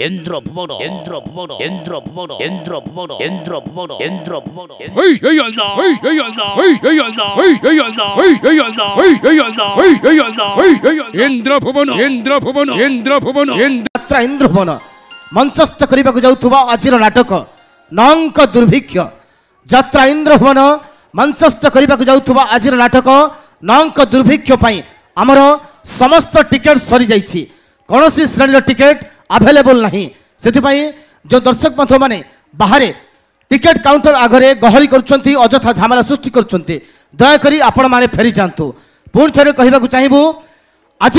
ইন্দ্র ভুবন ইন্দ্র ভুবন ইন্দ্র ভুবন ইন্দ্র ভুবন ইন্দ্র ভুবন ইন্দ্র ভুবন হই হই আল্লাহ হই হই আল্লাহ হই হই আল্লাহ হই হই আল্লাহ হই হই আল্লাহ হই হই আল্লাহ হই হই আল্লাহ হই হই আল্লাহ ইন্দ্র ভুবন ইন্দ্র ভুবন ইন্দ্র ভুবন যাত্রা ইন্দ্র ভুবন মঞ্চস্থ করিবাকু যাউথুবা আজির নাটক নଙ୍କ দুর্ভিক্ষ যাত্রা ইন্দ্র ভুবন মঞ্চস্থ করিবাকু যাউথুবা আজির নাটক নଙ୍କ দুর্ভিক্ষ পাই আমার সমস্ত টিকেট সরি যাইছি কোনসি শ্রেণীর টিকেট আভেলেবল নাহি সেতিপাই যে দর্শক বন্ধু মানে বাহারে টিকেট কাউন্टर आगे गहली करुँच अजथा झमेला सृष्टि करुँच दयाकोरी आपण मैंने फेरी जातु पुणी थे कहवाक चाहबू आज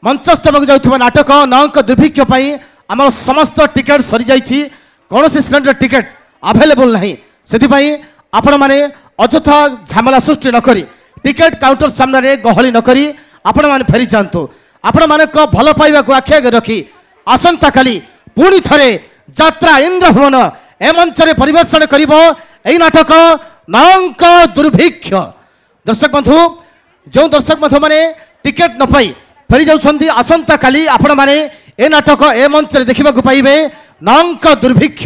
मंचस्थ जाऊँ नाटक नଙ୍କ दुर्भिक्ष आम समस्त टिकेट सरी जाइए कौन श्रेणी टिकेट आभेलेबल ना से आपण मैंने अजथा झमेला सृष्टि नक टिकेट काउंटर सामने गहली नक आपण मैंने फेरी जातु आपण मान भल पाइबा आखि आगे रखी आसंता काली पुणी थे यात्रा इंद्र भुवन ए मंच परिवेशन करिब एई नाटक नଙ୍କ दुर्भिक्ष दर्शक बंधु जो दर्शक बंधु माने टिकेट न पाई फेरी जाउछंती आसंता काली आपण माने ए नाटक ए मंच देखिबा को पाइबे नଙ୍କ दुर्भिक्ष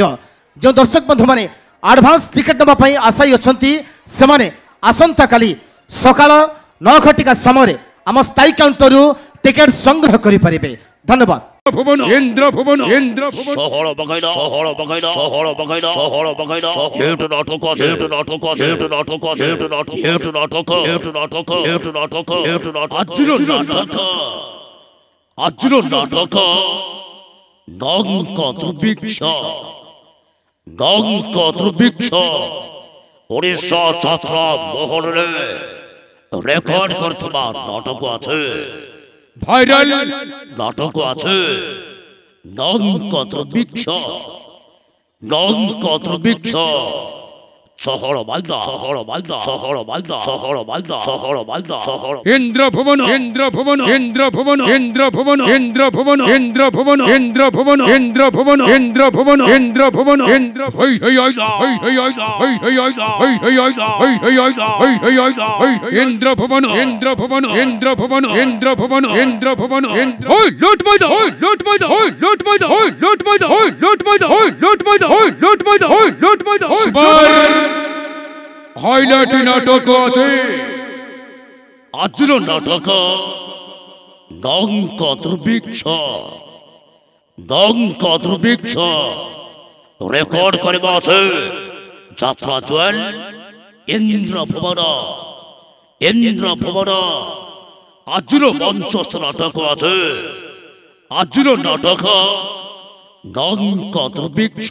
जो दर्शक बंधु माने एडवांस टिकेट नबा पई आशाई अछंती से माने आसंता काली सकाळ 9 घटिका समय आम स्थायी काउंटर टिकेट संग्रह करि परिबे धन्यवाद ভুবন ইন্দ্র ভুবন ইন্দ্র ভুবন শহর বগাইনা শহর বগাইনা শহর বগাইনা শহর বগাইনা হেট নাটক হেট নাটক হেট নাটক হেট নাটক হেট নাটক হেট নাটক হেট নাটক হেট নাটক আজর নাটক নଙ୍କ দুর্ভিক্ষ নଙ୍କ দুর্ভিক্ষ ওড়িশা যাত্রা মহলরে রেকর্ড করথবা নাটক আছে ভাইরাল নাটক আছে নଙ୍କ দুর্ভিক্ষ নଙ୍କ দুর্ভিক্ষ শহর বাগদা শহর বাগদা শহর বাগদা শহর বাগদা শহর বাগদা শহর ইন্দ্র ভুবন ইন্দ্র ভুবন ইন্দ্র ভুবন ইন্দ্র ভুবন ইন্দ্র ভুবন ইন্দ্র ভুবন ইন্দ্র ভুবন ইন্দ্র ভুবন ইন্দ্র ভুবন ইন্দ্র ভুবন ইন্দ্র হই হই আল্লাহ হই হই আল্লাহ হই হই আল্লাহ হই হই আল্লাহ হই হই আল্লাহ হই হই আল্লাহ হই ইন্দ্র ভুবন ইন্দ্র ভুবন ইন্দ্র ভুবন ইন্দ্র ভুবন ইন্দ্র ভুবন হই লুট বাইদা হই লুট বাইদা হই লুট বাইদা হই লুট বাইদা হই লুট বাইদা হই লুট বাইদা হই লুট বাইদা হই লুট বাইদা হই হাইলাইট নাটক আছে আজর নাটক নଙ୍କ দুর্ভিক্ষ নଙ୍କ দুর্ভিক্ষ রেকর্ড করিবা আছে যাত্রা জয়েল ইন্দ্র ভুবন ইন্দ্র ভুবন আজর মঞ্চস্থ নাটক আছে আজর নাটক নଙ୍କ দুর্ভিক্ষ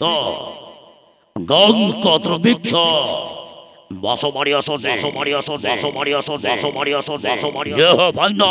নଙ୍କ দুর্ভিক্ষ বাসো মারি আসো বাসো মারি আসো বাসো মারি আসো বাসো মারি আসো বাসো মারি ভাই না